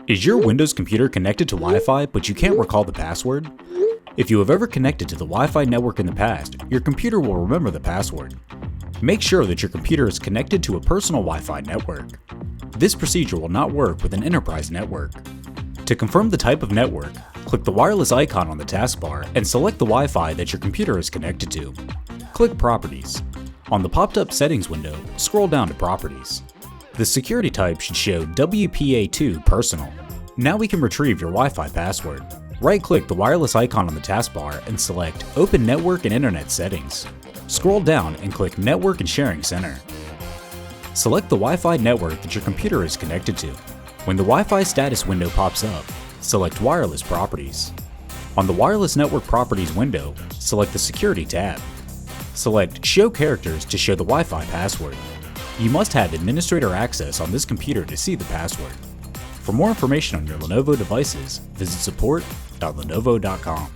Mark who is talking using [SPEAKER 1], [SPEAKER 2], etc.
[SPEAKER 1] Is your Windows computer connected to Wi-Fi but you can't recall the password? If you have ever connected to the Wi-Fi network in the past, your computer will remember the password. Make sure that your computer is connected to a personal Wi-Fi network. This procedure will not work with an enterprise network. To confirm the type of network, click the wireless icon on the taskbar and select the Wi-Fi that your computer is connected to. Click Properties. On the popped-up Settings window, scroll down to Properties. The security type should show WPA2 Personal. Now we can retrieve your Wi-Fi password. Right-click the wireless icon on the taskbar and select Open Network and Internet Settings. Scroll down and click Network and Sharing Center. Select the Wi-Fi network that your computer is connected to. When the Wi-Fi status window pops up, select Wireless Properties. On the Wireless Network Properties window, select the Security tab. Select Show Characters to show the Wi-Fi password. You must have administrator access on this computer to see the password. For more information on your Lenovo devices, visit support.lenovo.com.